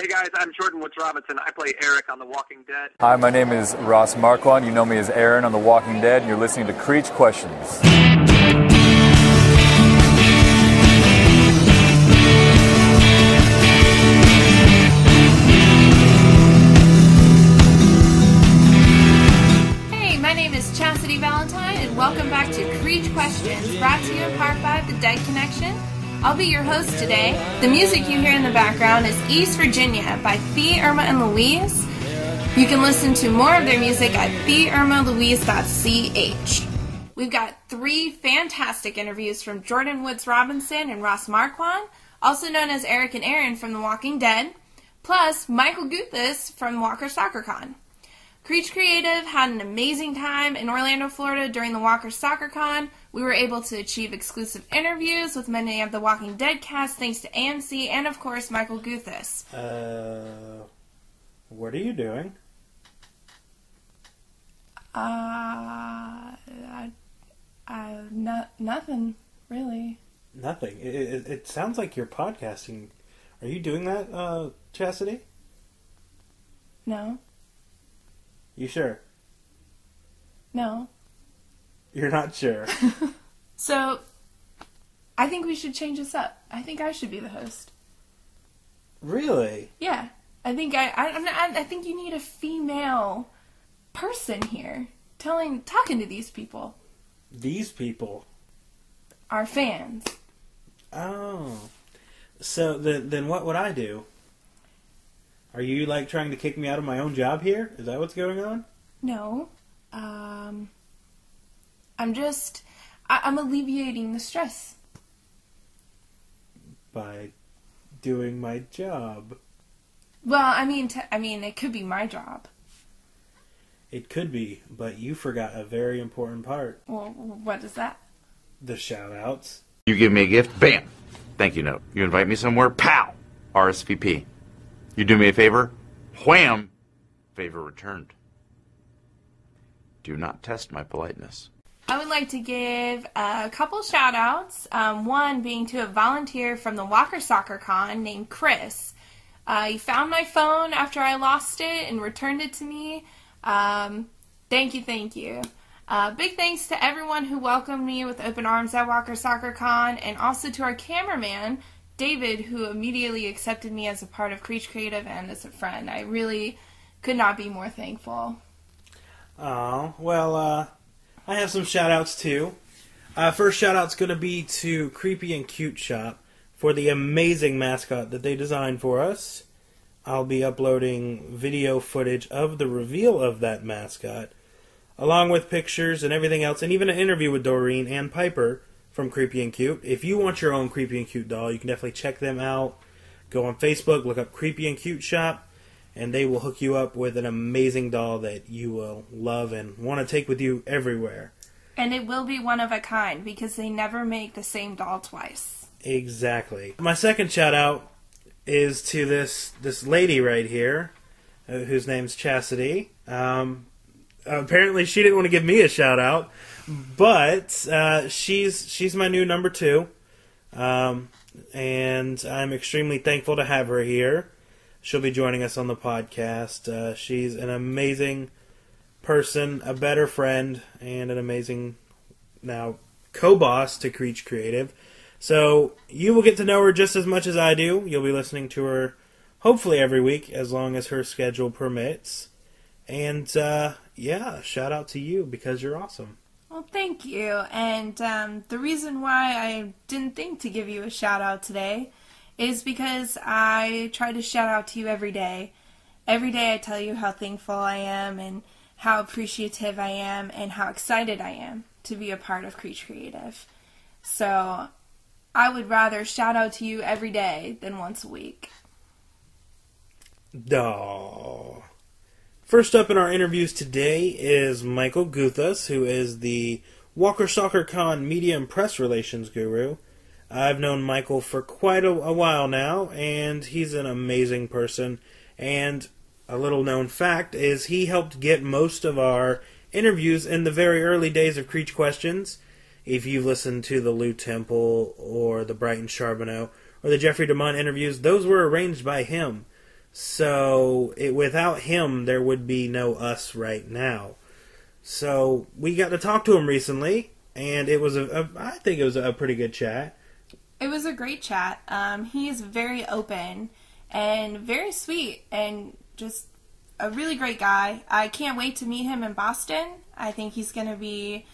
Hey guys, I'm Jordan Woods Robinson. I play Eric on The Walking Dead. Hi, my name is Ross Marquand. You know me as Aaron on The Walking Dead, and you're listening to Creech Questions. Hey, my name is Chastity Valentine, and welcome back to Creech Questions, brought to you in part by The Dead Connection. I'll be your host today. The music you hear in the background is East Virginia by Thea, Irma, and Louise. You can listen to more of their music at theirmalouise.ch. We've got 3 fantastic interviews from Jordan Woods Robinson and Ross Marquand, also known as Eric and Aaron from The Walking Dead, plus Michael Guthas from Walker Stalker Con. Creech Creative had an amazing time in Orlando, Florida during the Walker Stalker Con. We were able to achieve exclusive interviews with many of the Walking Dead cast thanks to AMC and, of course, Michael Guthas. What are you doing? Nothing, really. Nothing. It sounds like you're podcasting. Are you doing that, Chastity? No. You sure? No. You're not sure. So, I think we should change this up. I think I should be the host. Really? Yeah. I think I think you need a female person here talking to these people. These people? Our fans. Oh. So, then what would I do? Are you, trying to kick me out of my own job here? Is that what's going on? No. I'm alleviating the stress. By doing my job. Well, I mean, it could be my job. It could be, but you forgot a very important part. Well, what is that? The shout-outs. You give me a gift, bam, thank you note. You invite me somewhere, pow, RSVP. You do me a favor, wham, favor returned. Do not test my politeness. I would like to give a couple shout-outs, one being to a volunteer from the Walker Stalker Con named Chris. He found my phone after I lost it and returned it to me. Thank you. Big thanks to everyone who welcomed me with open arms at Walker Stalker Con, and also to our cameraman, David, who immediately accepted me as a part of Creech Creative and as a friend. I really could not be more thankful. Oh, well, I have some shout-outs too. First shout-out's going to be to Creepy and Cute Shop for the amazing mascot that they designed for us. I'll be uploading video footage of the reveal of that mascot, along with pictures and everything else, and even an interview with Doreen and Piper from Creepy and Cute. If you want your own Creepy and Cute doll, you can definitely check them out. Go on Facebook, look up Creepy and Cute Shop, and they will hook you up with an amazing doll that you will love and want to take with you everywhere. And it will be one of a kind, because they never make the same doll twice. Exactly. My second shout-out is to this lady right here, whose name's Chastity. Apparently she didn't want to give me a shout-out, but she's my new number 2, and I'm extremely thankful to have her here. She'll be joining us on the podcast. She's an amazing person, a better friend, and an amazing, now, co-boss to Creech Creative. So you will get to know her just as much as I do. You'll be listening to her hopefully every week, as long as her schedule permits. And, shout out to you, because you're awesome. Well, thank you. And the reason why I didn't think to give you a shout out today is because I try to shout out to you every day. Every day I tell you how thankful I am and how appreciative I am and how excited I am to be a part of Creech Creative. So I would rather shout out to you every day than once a week. Aww. First up in our interviews today is Michael Guthas, who is the Walker Stalker Con Media and Press Relations Guru. I've known Michael for quite a while now, and he's an amazing person. And a little known fact is he helped get most of our interviews in the very early days of Creech Questions. If you've listened to the Lou Temple or the Brighton Charbonneau or the Jeffrey DeMont interviews, those were arranged by him. So without him, there would be no us right now. So we got to talk to him recently, and it was I think it was a pretty good chat. It was a great chat. He's very open and very sweet and just a really great guy. I can't wait to meet him in Boston. I think he's going to be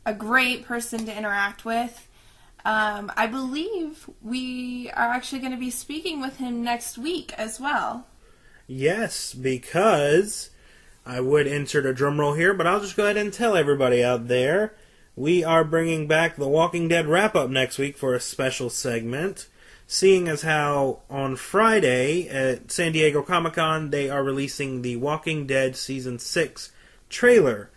a great person to interact with. I believe we are actually going to be speaking with him next week as well. Yes, because I would insert a drum roll here, but I'll just go ahead and tell everybody out there we are bringing back the Walking Dead wrap-up next week for a special segment, seeing as how on Friday at San Diego Comic-Con they are releasing the Walking Dead Season 6 trailer.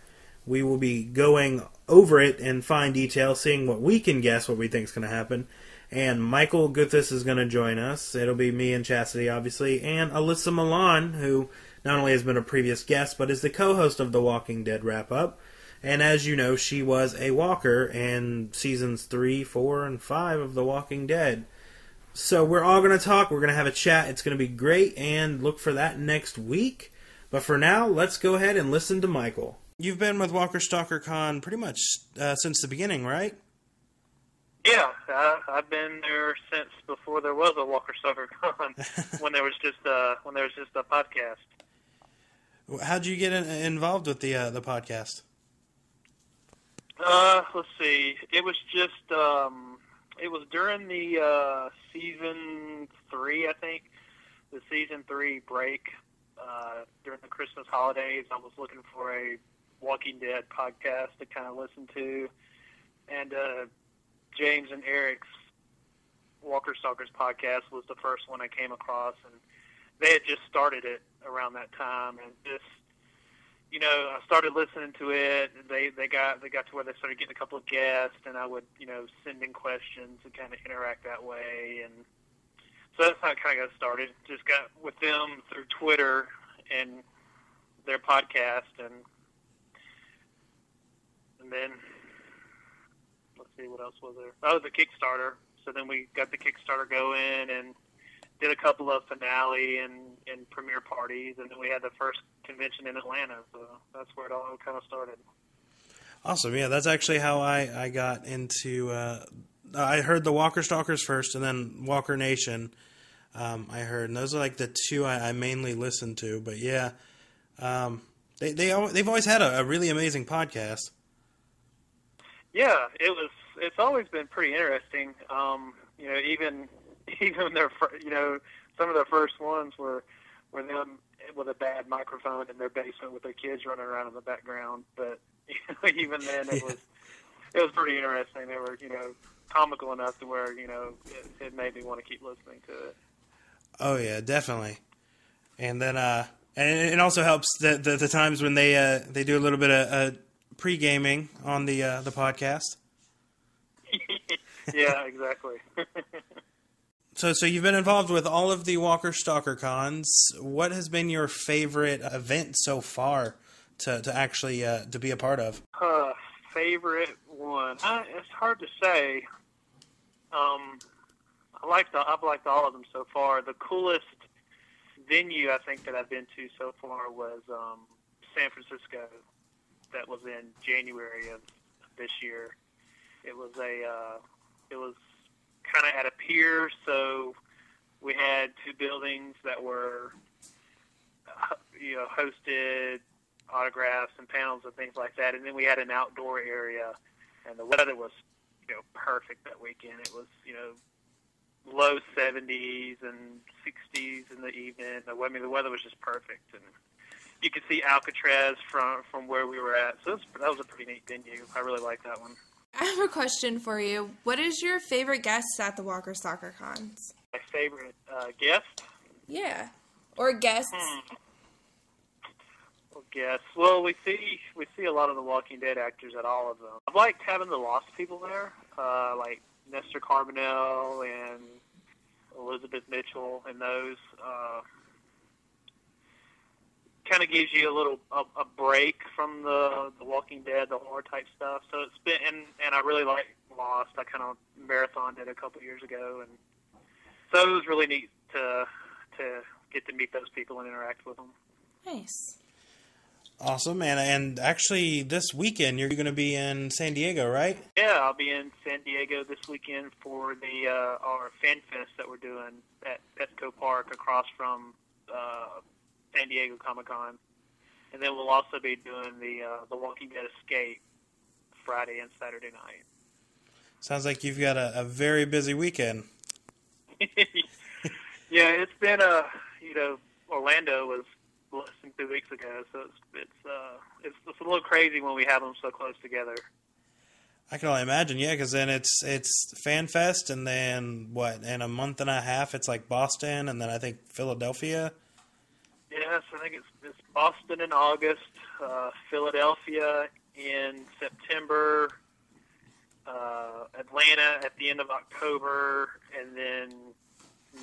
We will be going over it in fine detail, seeing what we can guess what we think is going to happen. And Michael Guthas is going to join us. It'll be me and Chastity, obviously, and Alyssa Milan, who not only has been a previous guest, but is the co-host of the Walking Dead wrap-up. And as you know, she was a walker in Seasons 3, 4, and 5 of The Walking Dead. So we're all going to talk. We're going to have a chat. It's going to be great, and look for that next week. But for now, let's go ahead and listen to Michael. You've been with Walker Stalker Con pretty much since the beginning, right? Yeah, I've been there since before there was a Walker Stalker Con, when there was just a podcast. How'd you get involved with the podcast? Let's see. It was just it was during the season 3, I think, the season 3 break during the Christmas holidays. I was looking for a Walking Dead podcast to kind of listen to, and James and Eric's Walker Stalkers podcast was the first one I came across, and they had just started it around that time, and just, you know, I started listening to it, and they got to where they started getting a couple of guests, and I would, you know, send in questions and kind of interact that way, and so that's how it kind of got started. Just got with them through Twitter and their podcast, and then, let's see, what else was there? Oh, the Kickstarter. So then we got the Kickstarter going and did a couple of finale and premiere parties, and then we had the first convention in Atlanta. So that's where it all kind of started. Awesome. Yeah, that's actually how I got into... I heard the Walker Stalkers first, and then Walker Nation I heard. And those are like the two I mainly listened to. But yeah, they've always had a really amazing podcast. Yeah, it's always been pretty interesting. You know, even their, you know, some of their first ones were them with a bad microphone in their basement with their kids running around in the background. But you know, even then, it was pretty interesting. They were, you know, comical enough to where, you know, it made me want to keep listening to it. Oh yeah, definitely. And then and it also helps the times when they do a little bit of pre-gaming on the podcast. Yeah, exactly. So you've been involved with all of the Walker Stalker Cons. What has been your favorite event so far to actually to be a part of? Favorite one? It's hard to say. I've liked all of them so far. The coolest venue I think that I've been to so far was San Francisco. That was in January of this year. It was kind of at a pier, so we had two buildings that were, you know, hosted autographs and panels and things like that, and then we had an outdoor area, and the weather was, you know, perfect that weekend. It was, you know, low 70s and 60s in the evening. I mean, the weather was just perfect, and you could see Alcatraz from where we were at. So that was a pretty neat venue. I really liked that one. I have a question for you. What is your favorite guest at the Walker Stalker Cons? My favorite guest? Yeah. Or guests. Well, guests. Well, we see a lot of the Walking Dead actors at all of them. I've liked having the Lost people there, like Nestor Carbonell and Elizabeth Mitchell, and those. Kind of gives you a little a break from the Walking Dead, the horror type stuff. So it's been, and I really like Lost. I kind of marathoned it a couple years ago, and so it was really neat to get to meet those people and interact with them. Nice. Awesome. And actually, this weekend, you're going to be in San Diego, right? Yeah, I'll be in San Diego this weekend for the our fan fest that we're doing at Petco Park across from San Diego Comic-Con. And then we'll also be doing the Walking Dead Escape Friday and Saturday night. Sounds like you've got a very busy weekend. Yeah, it's been Orlando was less than 2 weeks ago, so it's a little crazy when we have them so close together. I can only imagine, yeah, because then it's Fan Fest, and then in a month and a half it's like Boston, and then I think Philadelphia. Yes, I think it's Boston in August, Philadelphia in September, Atlanta at the end of October, and then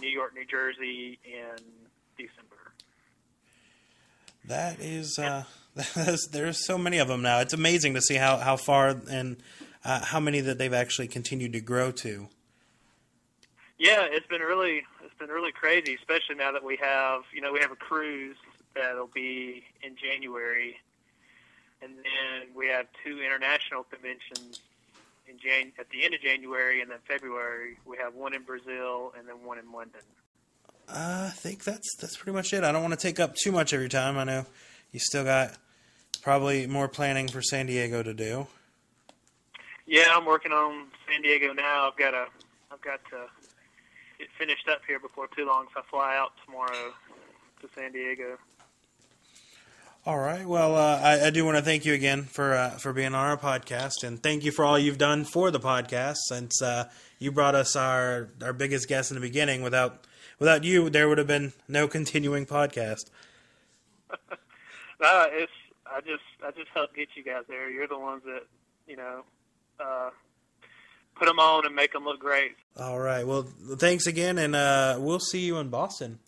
New York, New Jersey in December. That is, there's so many of them now. It's amazing to see how far and how many that they've actually continued to grow to. Yeah, it's been really crazy, especially now that we have a cruise that'll be in January, and then we have 2 international conventions at the end of January, and then February we have one in Brazil and then one in London. I think that's pretty much it. I don't want to take up too much of your time. I know you still got probably more planning for San Diego to do. Yeah, I'm working on San Diego now. I've got to get finished up here before too long, so I fly out tomorrow to San Diego. All right. Well, I do want to thank you again for being on our podcast, and thank you for all you've done for the podcast. Since you brought us our biggest guest in the beginning, without you, there would have been no continuing podcast. I just help get you guys there. You're the ones that put them on and make them look great. All right. Well, thanks again, and we'll see you in Boston.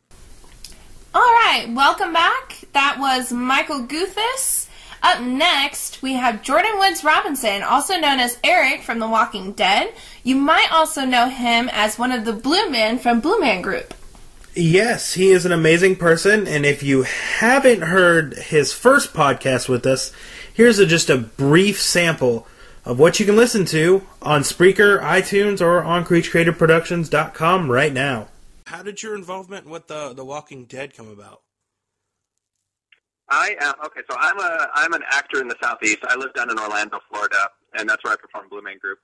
All right, welcome back. That was Michael Guthas. Up next, we have Jordan Woods Robinson, also known as Eric from The Walking Dead. You might also know him as one of the Blue Men from Blue Man Group. Yes, he is an amazing person, and if you haven't heard his first podcast with us, here's just a brief sample of what you can listen to on Spreaker, iTunes, or on CreechCreativeProductions.com right now. How did your involvement with the Walking Dead come about? So I'm an actor in the Southeast. I live down in Orlando, Florida, and that's where I perform Blue Man Group.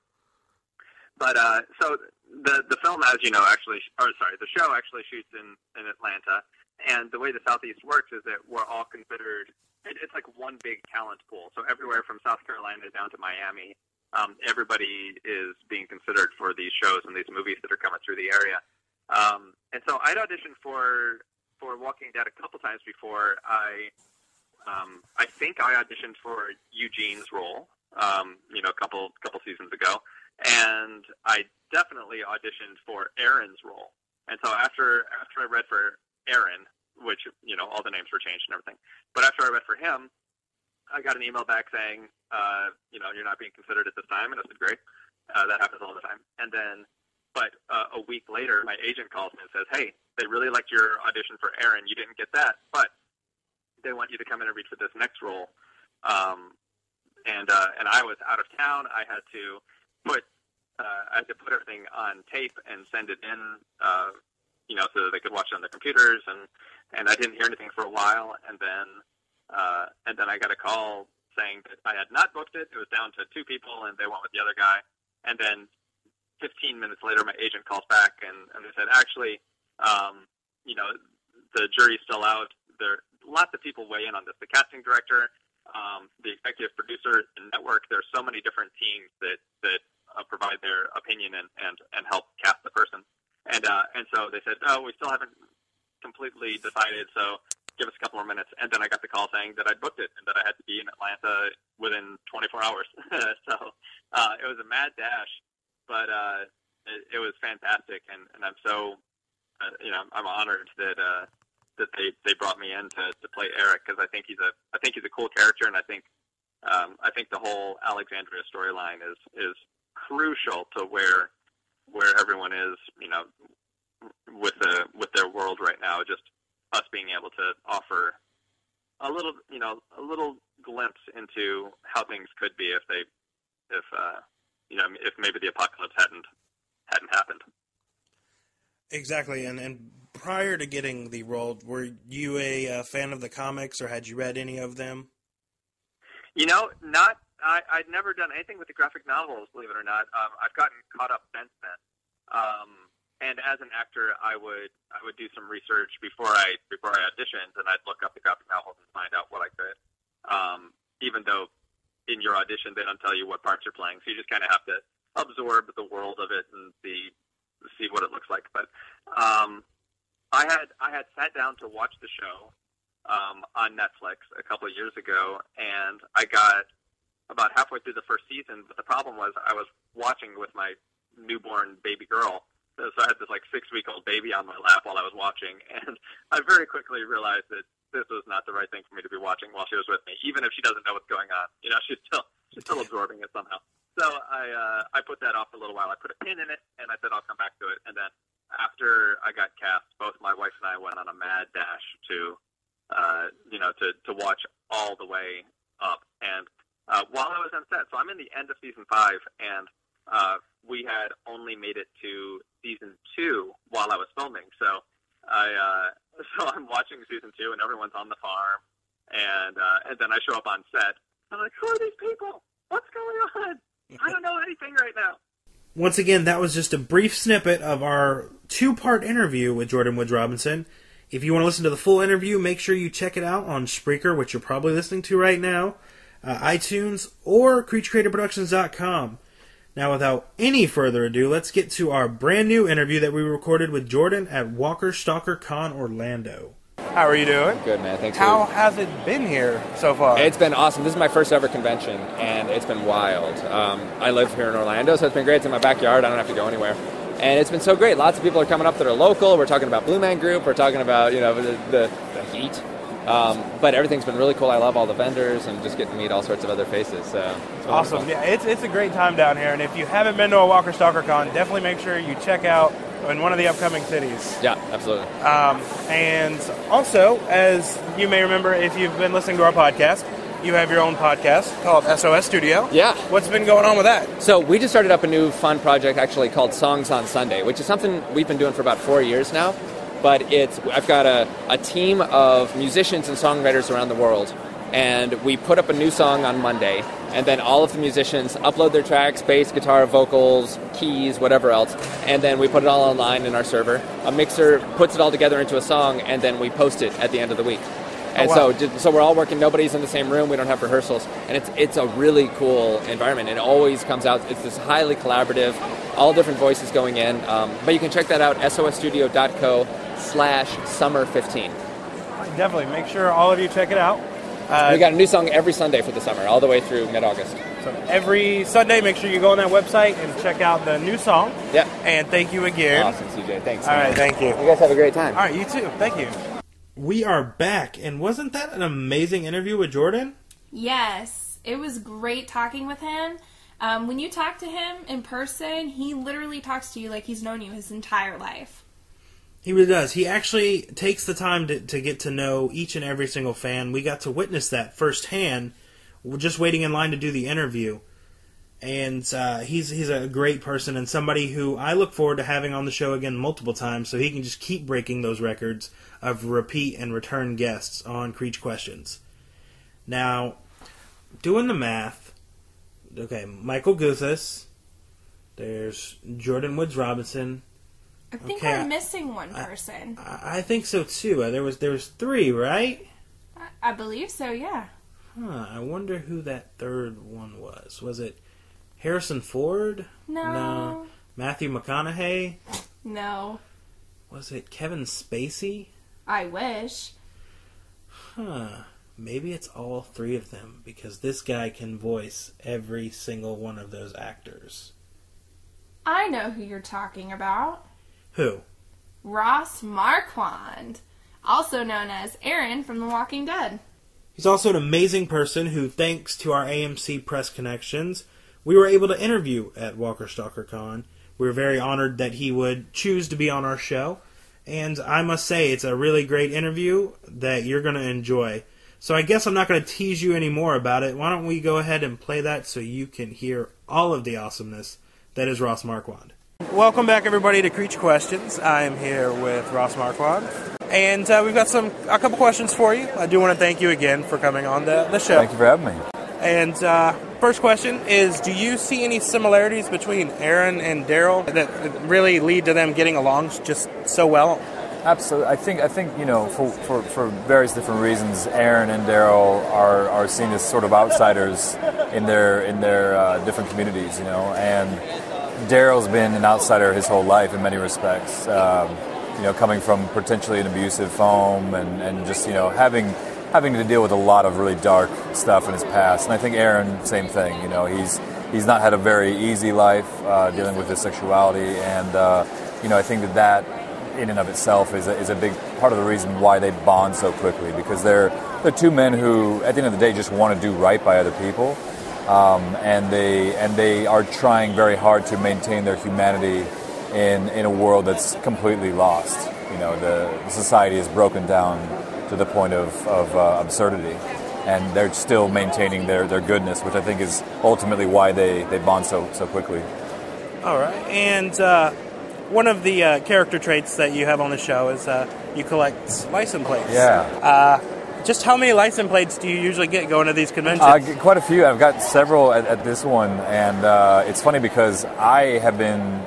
But so the film, as you know, the show actually shoots in Atlanta, and the way the Southeast works is that we're all considered. It's like one big talent pool. So everywhere from South Carolina down to Miami, everybody is being considered for these shows and these movies that are coming through the area. And so I'd auditioned for Walking Dead a couple times before. I think I auditioned for Eugene's role, a couple seasons ago, and I definitely auditioned for Aaron's role. And so after I read for Aaron, which all the names were changed and everything, but after I read for him, I got an email back saying, you're not being considered at this time, and I said, great, that happens all the time. And then. But a week later, my agent calls me and says, hey, they really liked your audition for Aaron. You didn't get that, but they want you to come in and read for this next role. And I was out of town. I had to put everything on tape and send it in, so that they could watch it on their computers. And I didn't hear anything for a while. And then I got a call saying that I had not booked it. It was down to 2 people, and they went with the other guy. And then 15 minutes later, my agent calls back, and they said, actually, the jury's still out. There lots of people weigh in on this. The casting director, the executive producer, the network. There's so many different teams that provide their opinion and help cast the person. And so they said, we still haven't completely decided, so give us a couple more minutes. And then I got the call saying that I'd booked it and that I had to be in Atlanta within 24 hours. So it was a mad dash. But it was fantastic, and I'm so I'm honored that they brought me in to play Eric, because I think he's a cool character, and I think the whole Alexandria storyline is crucial to where everyone is with their world right now. Just us being able to offer a little glimpse into how things could be if maybe the apocalypse hadn't happened. Exactly, and prior to getting the role, were you a fan of the comics, or had you read any of them? I'd never done anything with the graphic novels, believe it or not. I've gotten caught up since then. And as an actor, I would do some research before I auditioned, and I'd look up the graphic novels and find out what I could. Even though in your audition they don't tell you what parts you're playing, so you just kind of have to absorb the world of it and see what it looks like. But I had sat down to watch the show on Netflix a couple of years ago, and I got about halfway through the first season. But the problem was I was watching with my newborn baby girl. So I had this 6-week-old baby on my lap while I was watching, and I very quickly realized that this was not the right thing for me to be watching while she was with me, even if she doesn't know what's going on. She's still absorbing it somehow. So I put that off a little while. I put a pin in it, and I said I'll come back to it. And then after I got cast, both my wife and I went on a mad dash to watch all the way up. And while I was on set, so I'm in the end of season 5, and we had only made it to season 2 while I was filming. So I'm watching season 2, and everyone's on the farm, and then I show up on set. I'm like, who are these people? What's going on? I don't know anything right now. Once again, that was just a brief snippet of our 2-part interview with Jordan Woods Robinson. If you want to listen to the full interview, make sure you check it out on Spreaker, which you're probably listening to right now, iTunes, or CreechCreatorProductions.com. Now, without any further ado, let's get to our brand new interview that we recorded with Jordan at Walker Stalker Con Orlando. How are you doing? Good, man. Thanks. How has it been here so far? It's been awesome. This is my first ever convention, and it's been wild. I live here in Orlando, so it's been great. It's in my backyard. I don't have to go anywhere. And it's been so great. Lots of people are coming up that are local. We're talking about Blue Man Group. We're talking about, the heat. But everything's been really cool. I love all the vendors and just getting to meet all sorts of other faces. So it's awesome. Fun. Yeah, it's a great time down here. And if you haven't been to a Walker Stalker Con, definitely make sure you check out in one of the upcoming cities. Yeah, absolutely. And also, as you may remember, if you've been listening to our podcast, you have your own podcast called SOS Studio. Yeah. What's been going on with that? So we just started up a new fun project actually called Songs on Sunday, which is something we've been doing for about 4 years now. But I've got a team of musicians and songwriters around the world, and we put up a new song on Monday, and then all of the musicians upload their tracks, bass, guitar, vocals, keys, whatever else, and then we put it all online in our server. A mixer puts it all together into a song, and then we post it at the end of the week. And so we're all working, nobody's in the same room, we don't have rehearsals, and it's a really cool environment. It always comes out, it's this highly collaborative, all different voices going in, but you can check that out, sosstudio.co/summer15. Definitely, make sure all of you check it out. We got a new song every Sunday for the summer, all the way through mid-August. So every Sunday, make sure you go on that website and check out the new song. Yeah. And thank you again. Awesome, CJ. Thanks. All right, thank you. You guys have a great time. All right, you too. Thank you. We are back, and wasn't that an amazing interview with Jordan? Yes, it was great talking with him. When you talk to him in person, he literally talks to you like he's known you his entire life. He really does. He actually takes the time to get to know each and every single fan. We got to witness that firsthand, just waiting in line to do the interview. And he's a great person and somebody who I look forward to having on the show again multiple times so he can just keep breaking those records of repeat and return guests on Creech Questions. Now, doing the math, okay, Michael Guthas, there's Jordan Woods Robinson. I think we're missing one person. I think so too. There was 3, right? I believe so, yeah. I wonder who that third one was. Was it Harrison Ford? No. Matthew McConaughey? No. Was it Kevin Spacey? I wish. Maybe it's all 3 of them, because this guy can voice every single one of those actors. I know who you're talking about. Who? Ross Marquand, also known as Aaron from The Walking Dead. He's also an amazing person who, thanks to our AMC press connections, we were able to interview at Walker Stalker Con. We were very honored that he would choose to be on our show, And I must say, it's a really great interview that you're going to enjoy. So I guess I'm not going to tease you any more about it. Why don't we go ahead and play that so you can hear all of the awesomeness that is Ross Marquand. Welcome back, everybody, to Creech Questions. I am here with Ross Marquand, and we've got a couple questions for you. I do want to thank you again for coming on the show. Thank you for having me. And first question is, do you see any similarities between Aaron and Daryl that really lead to them getting along just so well? Absolutely. I think for various different reasons, Aaron and Daryl are seen as sort of outsiders in their different communities, and Daryl's been an outsider his whole life in many respects, coming from potentially an abusive home and just, having to deal with a lot of really dark stuff in his past. And I think Aaron, same thing, he's not had a very easy life dealing with his sexuality, and, I think that in and of itself is a big part of the reason why they bond so quickly, because they're two men who, at the end of the day, just want to do right by other people. And they are trying very hard to maintain their humanity in a world that's completely lost. The society is broken down to the point of absurdity, and they're still maintaining their goodness, which I think is ultimately why they bond so quickly. All right, and one of the character traits that you have on the show is you collect license plates. Yeah. Just how many license plates do you usually get going to these conventions? Quite a few. I've got several at this one, and it's funny because I have been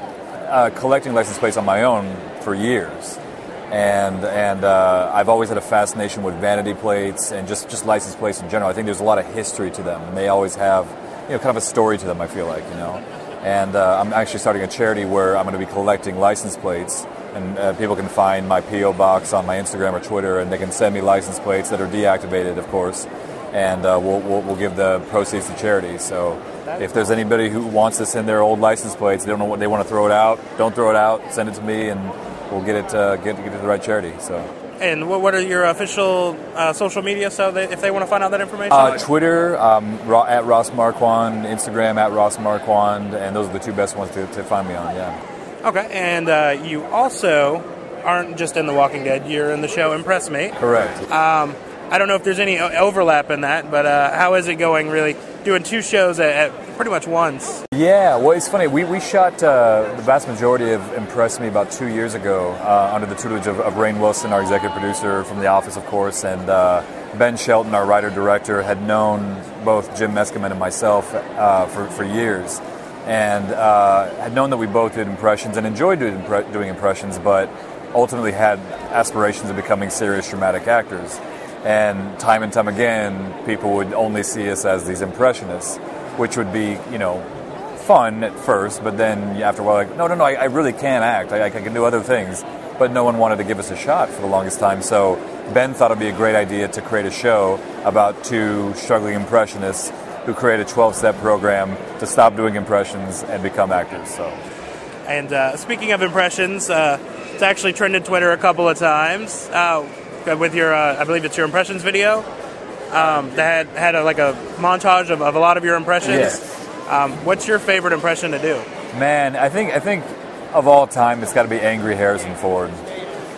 collecting license plates on my own for years, and I've always had a fascination with vanity plates and just license plates in general. I think there's a lot of history to them, and they always have kind of a story to them, I feel like, And I'm actually starting a charity where I'm going to be collecting license plates. And people can find my P.O. box on my Instagram or Twitter, and they can send me license plates that are deactivated, of course, and we'll give the proceeds to charity. So if there's anybody who wants to send their old license plates, they don't know what they want to throw it out, don't throw it out, send it to me, and we'll get it to the right charity. So. And what are your official social media, so that if they want to find out that information? Twitter, at Ross Marquand, Instagram, at Ross Marquand, and those are the two best ones to find me on, yeah. Okay, and you also aren't just in The Walking Dead, you're in the show Impress Me. Correct. I don't know if there's any overlap in that, but how is it going, really, doing two shows at pretty much once? Yeah, well, it's funny. We shot the vast majority of Impress Me about 2 years ago under the tutelage of Rainn Wilson, our executive producer from The Office, of course, and Ben Shelton, our writer-director, had known both Jim Meskimen and myself for years. And had known that we both did impressions and enjoyed doing impressions, but ultimately had aspirations of becoming serious dramatic actors. And time again, people would only see us as these impressionists, which would be, fun at first, but then after a while, like, no, I really can act. I can do other things. But no one wanted to give us a shot for the longest time. So Ben thought it'd be a great idea to create a show about two struggling impressionists who create a 12-step program to stop doing impressions and become actors. So, and speaking of impressions, it's actually trended Twitter a couple of times with your, I believe it's your impressions video that had a montage of a lot of your impressions. Yes. What's your favorite impression to do? Man, I think of all time, it's got to be Angry Harrison Ford,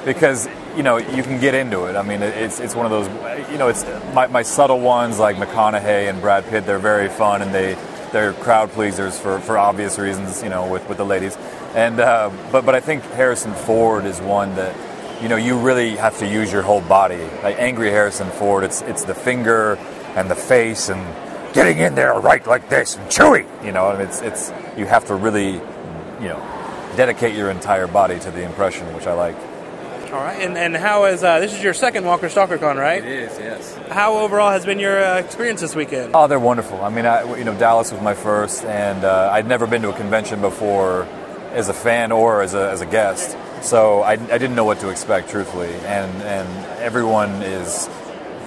because you can get into it. I mean, it's one of those, it's my subtle ones like McConaughey and Brad Pitt. They're very fun, and they're crowd pleasers for obvious reasons, with the ladies. And but I think Harrison Ford is one that you really have to use your whole body. Like Angry Harrison Ford, it's the finger and the face and getting in there right like this and chewy. And it's you have to really dedicate your entire body to the impression, which I like. All right, and how is this is your second Walker Stalker Con, right? It is, yes. How overall has been your experience this weekend? Oh, they're wonderful. I mean, Dallas was my first, and I'd never been to a convention before as a fan or as a guest, so I didn't know what to expect, truthfully. And everyone is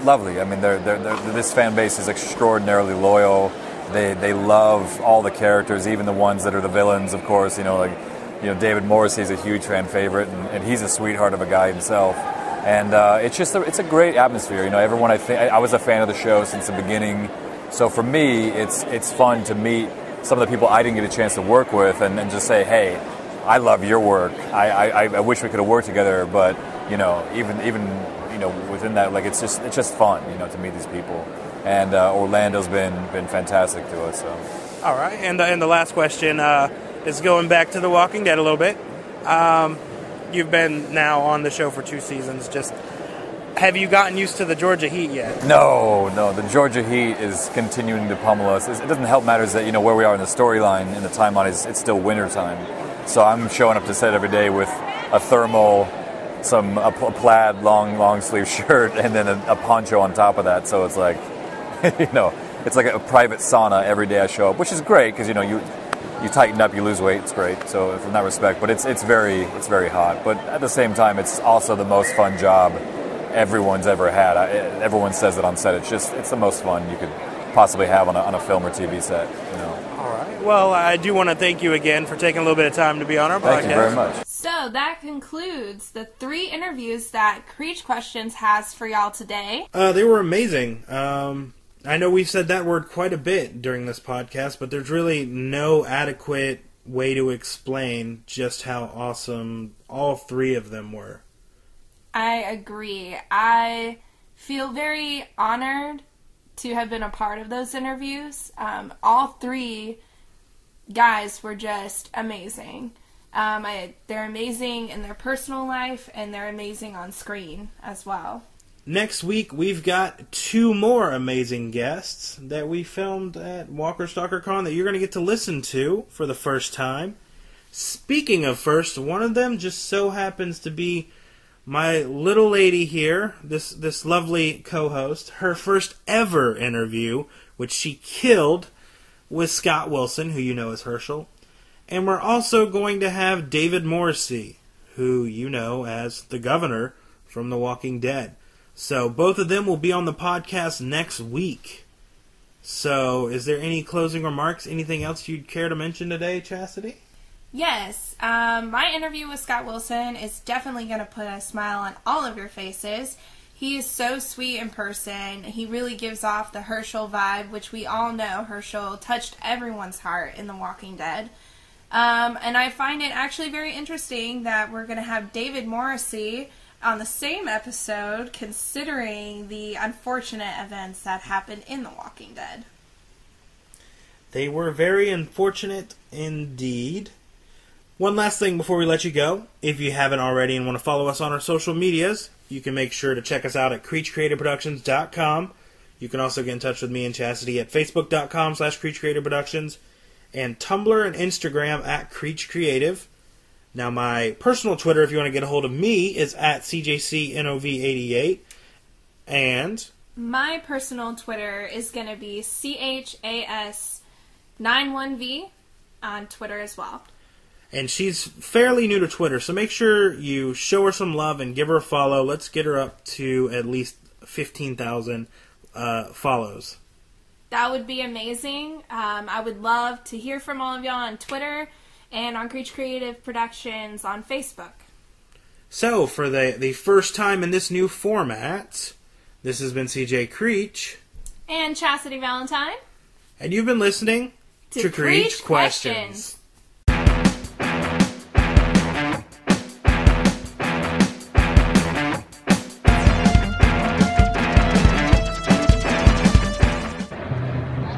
lovely. I mean, this fan base is extraordinarily loyal. They love all the characters, even the ones that are the villains, of course. David Morrissey's a huge fan favorite, and he's a sweetheart of a guy himself. And it's a great atmosphere. Everyone, I was a fan of the show since the beginning. So for me, it's fun to meet some of the people I didn't get a chance to work with and just say, hey, I love your work. I wish we could have worked together, but even within that, like it's just fun, to meet these people. And Orlando's been fantastic to us. So. All right, and the last question is going back to The Walking Dead a little bit. You've been now on the show for 2 seasons. Just have you gotten used to the Georgia heat yet? No. The Georgia heat is continuing to pummel us. It doesn't help matters that where we are in the storyline in the timeline it's still wintertime. So I'm showing up to set every day with a thermal, a plaid long sleeve shirt, and then a poncho on top of that. So it's like, it's like a private sauna every day I show up, which is great because you tighten up, you lose weight, it's great. So in that respect, but it's very hot. But at the same time, it's also the most fun job everyone's ever had. Everyone says it on set. It's the most fun you could possibly have on a film or TV set. All right. Well, I do want to thank you again for taking a little bit of time to be on our podcast. Thank you very much. So that concludes the 3 interviews that Creech Questions has for y'all today. They were amazing. I know we've said that word quite a bit during this podcast, but there's really no adequate way to explain just how awesome all 3 of them were. I agree. I feel very honored to have been a part of those interviews. All 3 guys were just amazing. They're amazing in their personal life, and they're amazing on screen as well. Next week, we've got 2 more amazing guests that we filmed at Walker Stalker Con that you're going to get to listen to for the first time. Speaking of first, one of them just so happens to be my little lady here, this lovely co-host. Her first ever interview, which she killed, with Scott Wilson, who you know as Herschel. And we're also going to have David Morrissey, who you know as the governor from The Walking Dead. So both of them will be on the podcast next week. So is there any closing remarks? Anything else you'd care to mention today, Chastity? Yes. My interview with Scott Wilson is definitely going to put a smile on all of your faces. He is so sweet in person. He really gives off the Herschel vibe, which we all know Herschel touched everyone's heart in The Walking Dead. And I find it actually very interesting that we're going to have David Morrissey on the same episode, considering the unfortunate events that happened in The Walking Dead. They were very unfortunate indeed. One last thing before we let you go. If you haven't already and want to follow us on our social medias, you can make sure to check us out at CreechCreativeProductions.com. You can also get in touch with me and Chastity at Facebook.com/CreechCreativeProductions and Tumblr and Instagram at Creech Creative. Now, my personal Twitter, if you want to get a hold of me, is at CJCNOV88. And my personal Twitter is going to be CHAS91V on Twitter as well. And she's fairly new to Twitter, so make sure you show her some love and give her a follow. Let's get her up to at least 15,000 follows. That would be amazing. I would love to hear from all of y'all on Twitter and on Creech Creative Productions on Facebook. So, for the first time in this new format, this has been CJ Creech. And Chastity Valentine. And you've been listening to Creech Questions.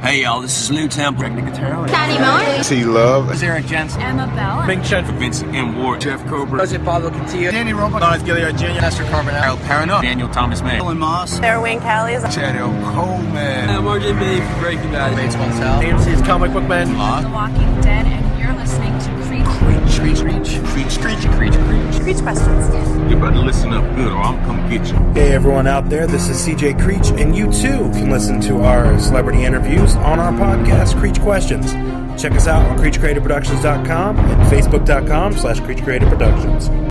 Hey y'all, this is Lou Temple, Rick Nicotero, Patty Miller, T-Love, Sarah Jensen, Emma Bell, Big Chen for Vincent M. Ward, Jeff Cobra, Jose Pablo Cantillo, Danny Robo, Lawrence Gilliard Jr., Lester Carbonell, Harold Parano, Daniel Thomas May, Ellen Moss, Sarah Wayne Callies, Chad L. Coleman, I'm RJ Bay from Breaking Bad, Bates Montell, AMC's Comic Book Man, The Walking Dead, and you're listening to Creech Questions. You better listen up good or I'm come get you. Hey everyone out there, this is CJ Creech, and you too can listen to our celebrity interviews on our podcast, Creech Questions. Check us out on CreechCreativeProductions.com and Facebook.com/CreechCreativeProductions.